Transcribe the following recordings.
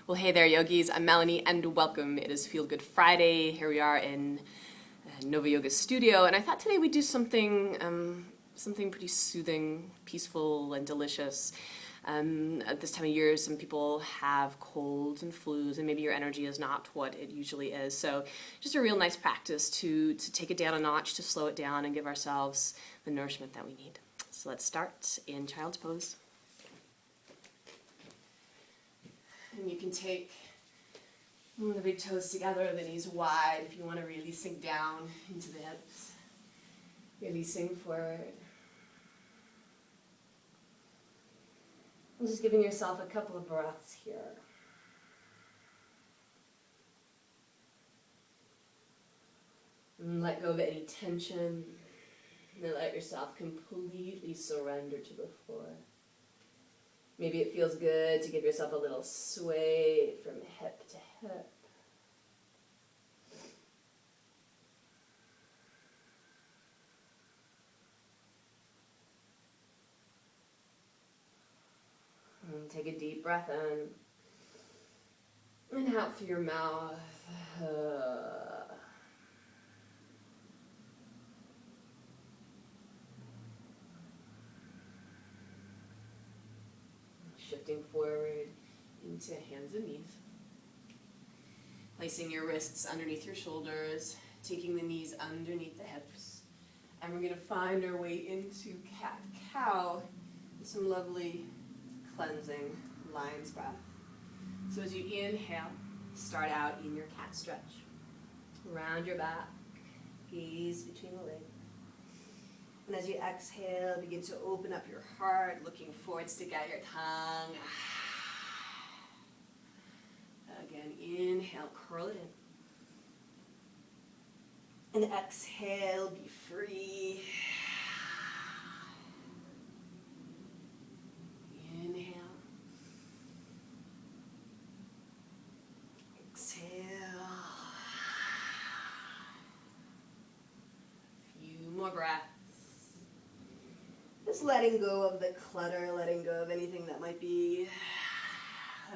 Well, hey there, yogis. I'm Melanie, and welcome. It is Feel Good Friday. Here we are in Nova Yoga Studio, and I thought today we'd do something pretty soothing, peaceful, and delicious. At this time of year, some people have colds and flus, and maybe your energy is not what it usually is. So, just a real nice practice to take it down a notch, to slow it down, and give ourselves the nourishment that we need. So let's start in Child's Pose. And you can take the big toes together, the knees wide if you want to really sink down into the hips. Releasing forward. And just giving yourself a couple of breaths here. And let go of any tension. And let yourself completely surrender to the floor. Maybe it feels good to give yourself a little sway from hip to hip. And take a deep breath in and out through your mouth. Shifting forward into hands and knees. Placing your wrists underneath your shoulders, taking the knees underneath the hips. And we're going to find our way into cat-cow with some lovely cleansing lion's breath. So as you inhale, start out in your cat stretch. Round your back, gaze between the legs. And as you exhale, begin to open up your heart, looking forward, stick out your tongue. Again, inhale, curl it in. And exhale, be free. Inhale. Exhale. A few more breaths. Just letting go of the clutter, letting go of anything that might be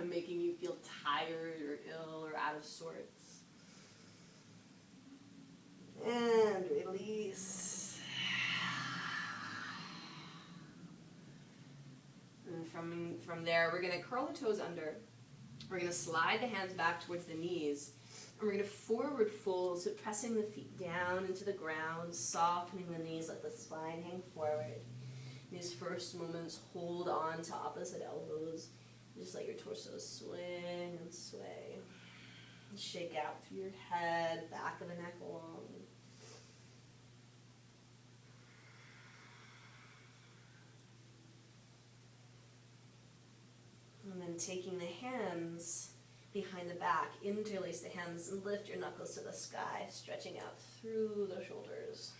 making you feel tired or ill or out of sorts. And release. And from there, we're going to curl the toes under. We're going to slide the hands back towards the knees. And we're going to forward fold, so pressing the feet down into the ground, softening the knees, let the spine hang forward. These first moments, hold on to opposite elbows. Just let your torso swing and sway. Shake out through your head, back of the neck long. And then taking the hands behind the back, interlace the hands and lift your knuckles to the sky, stretching out through the shoulders.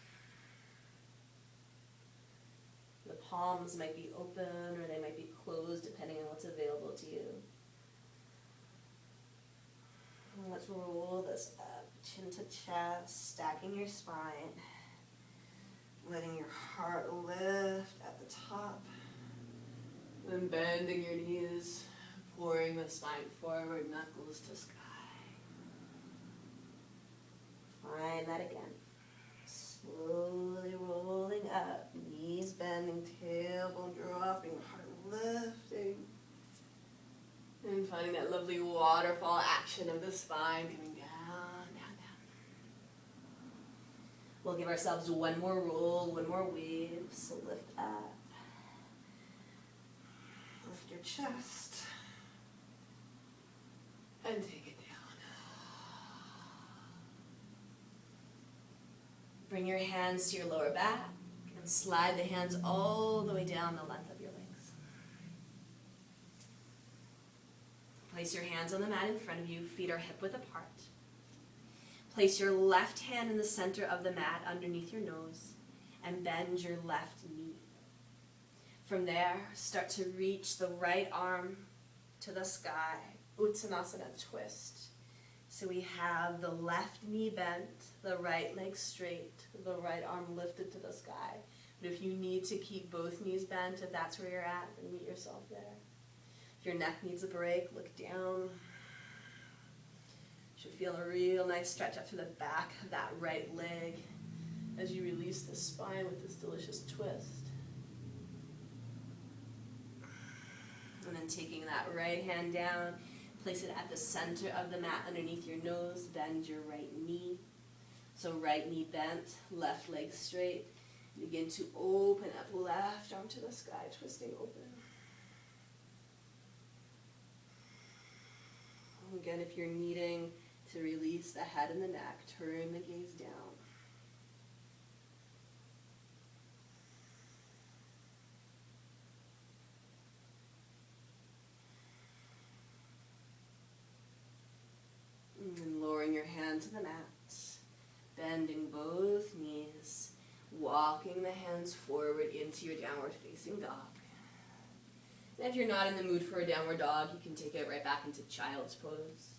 The palms might be open or they might be closed depending on what's available to you. And let's roll this up, chin to chest, stacking your spine, letting your heart lift at the top, then bending your knees, pouring the spine forward, knuckles to sky. Find that again. Slowly rolling up, knees bending, tailbone dropping, heart lifting. And finding that lovely waterfall action of the spine coming down, down, down. We'll give ourselves one more roll, one more wave. So lift up. Lift your chest. And take it down. Bring your hands to your lower back and slide the hands all the way down the length of your legs. Place your hands on the mat in front of you, feet are hip width apart. Place your left hand in the center of the mat underneath your nose and bend your left knee. From there, start to reach the right arm to the sky, Uttanasana twist. So we have the left knee bent, the right leg straight, the right arm lifted to the sky. But if you need to keep both knees bent, if that's where you're at, then meet yourself there. If your neck needs a break, look down. Should feel a real nice stretch up through the back of that right leg as you release the spine with this delicious twist. And then taking that right hand down, place it at the center of the mat underneath your nose, bend your right knee. So right knee bent, left leg straight. Begin to open up left arm to the sky, twisting open. Again, if you're needing to release the head and the neck, turn the gaze down. And then lowering your hand to the mat, bending both knees, walking the hands forward into your downward facing dog. And if you're not in the mood for a downward dog, you can take it right back into child's pose.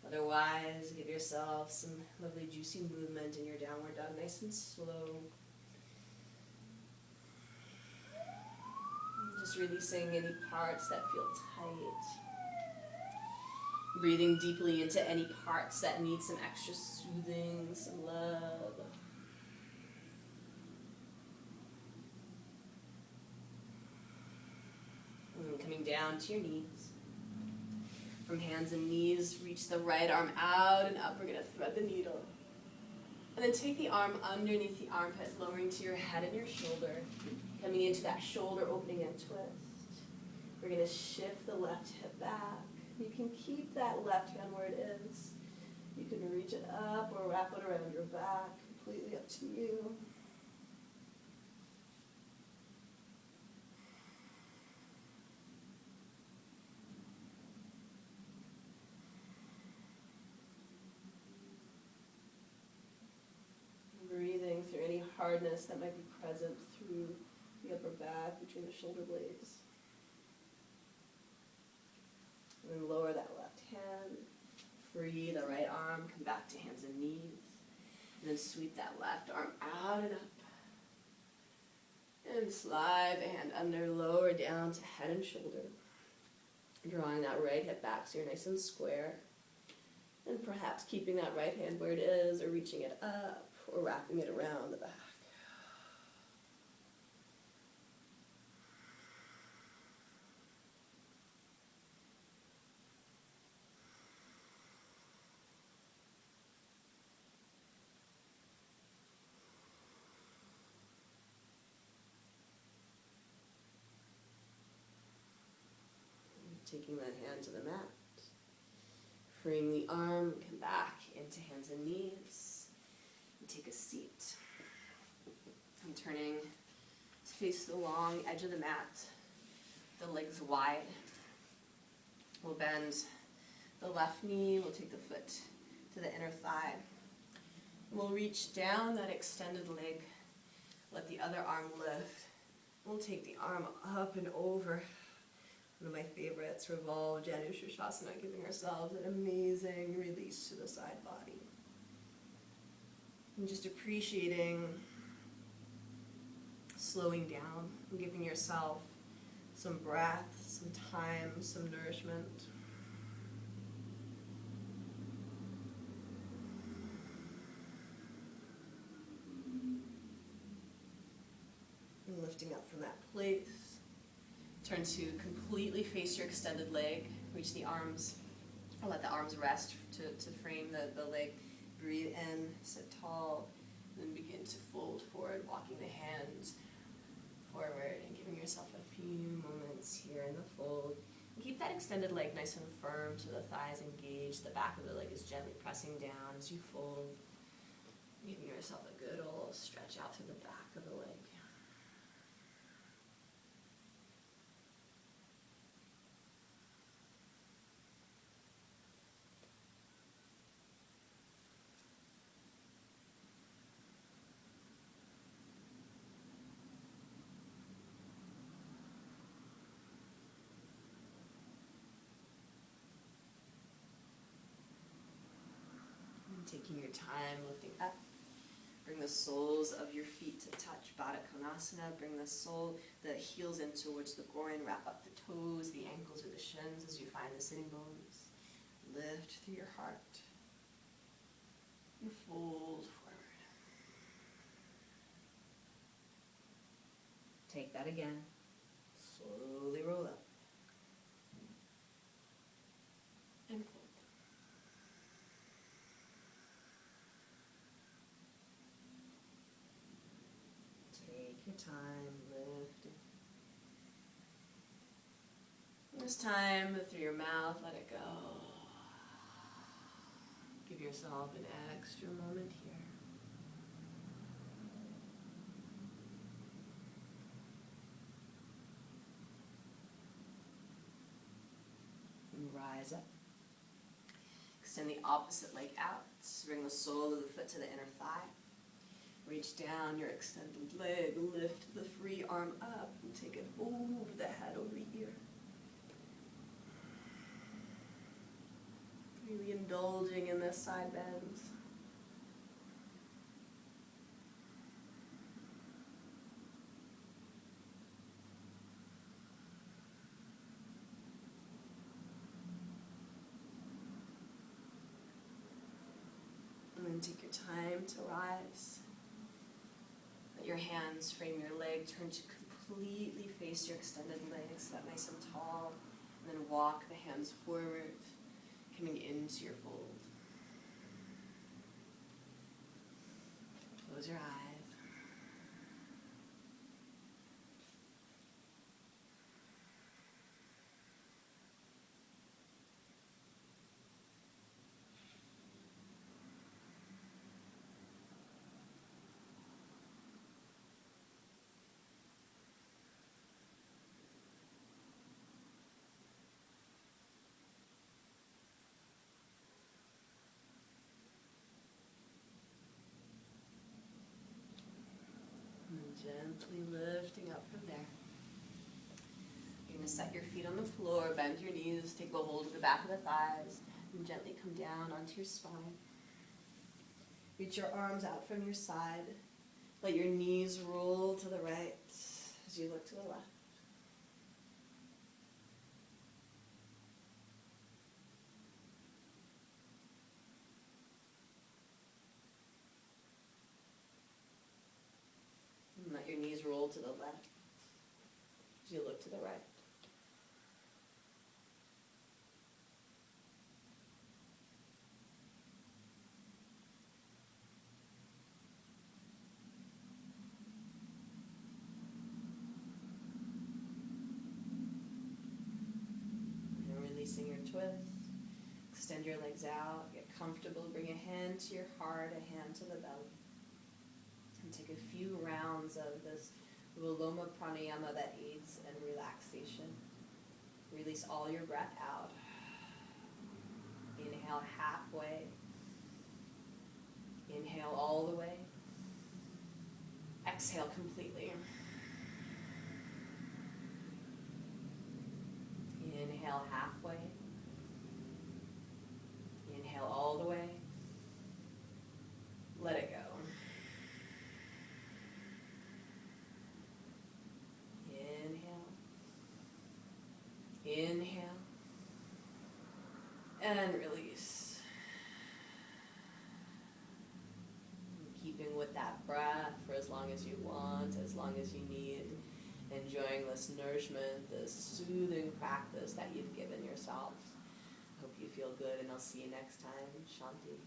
Otherwise, give yourself some lovely juicy movement in your downward dog, nice and slow. Just releasing any parts that feel tight. Breathing deeply into any parts that need some extra soothing, some love. And coming down to your knees. From hands and knees, reach the right arm out and up. We're going to thread the needle. And then take the arm underneath the armpit, lowering to your head and your shoulder. Coming into that shoulder opening and twist. We're going to shift the left hip back. You can keep that left hand where it is. You can reach it up or wrap it around your back. Completely up to you. Breathing through any hardness that might be present through the upper back, between the shoulder blades. And then lower that left hand, free the right arm, come back to hands and knees, and then sweep that left arm out and up. And slide the hand under, lower down to head and shoulder. Drawing that right hip back so you're nice and square. And perhaps keeping that right hand where it is, or reaching it up, or wrapping it around the back. Taking that hand to the mat. Freeing the arm, come back into hands and knees. And take a seat. I'm turning to face the long edge of the mat. The legs wide. We'll bend the left knee. We'll take the foot to the inner thigh. We'll reach down that extended leg. Let the other arm lift. We'll take the arm up and over. One of my favorites, revolve Janu Shirshasana, giving ourselves an amazing release to the side body. And just appreciating slowing down and giving yourself some breath, some time, some nourishment. And lifting up from that place. Turn to completely face your extended leg. Reach the arms, or let the arms rest to frame the leg. Breathe in, sit tall, and then begin to fold forward, walking the hands forward and giving yourself a few moments here in the fold. And keep that extended leg nice and firm so the thighs engage. The back of the leg is gently pressing down as you fold, giving yourself a good old stretch out through the back of the leg. Taking your time, lifting up. Bring the soles of your feet to touch Baddha Konasana. Bring the heels in towards the groin. Wrap up the toes, the ankles, or the shins as you find the sitting bones. Lift through your heart. and fold forward. Take that again. Slowly roll up. And fold. Take your time, lifting. This time, through your mouth, let it go. Give yourself an extra moment here. And rise up. Extend the opposite leg out. Bring the sole of the foot to the inner thigh. Reach down your extended leg. Lift the free arm up and take it over the head, over the ear. Really indulging in this side bend. And then take your time to rise. Let your hands frame your leg. Turn to completely face your extended legs. Sit up nice and tall. And then walk the hands forward, coming into your fold. Close your eyes. Gently lifting up from there. You're going to set your feet on the floor, bend your knees, take a hold of the back of the thighs, and gently come down onto your spine. Reach your arms out from your side. Let your knees roll to the right as you look to the left. And let your knees roll to the left as you look to the right. And releasing your twist. Extend your legs out. Get comfortable. Bring a hand to your heart, a hand to the belly. And take a few rounds of this Viloma pranayama that aids in relaxation. Release all your breath out. Inhale halfway. Inhale all the way. Exhale completely. Inhale halfway. Inhale all the way. Let it go. Inhale, and release. And keeping with that breath for as long as you want, as long as you need. Enjoying this nourishment, this soothing practice that you've given yourself. Hope you feel good, and I'll see you next time. Shanti.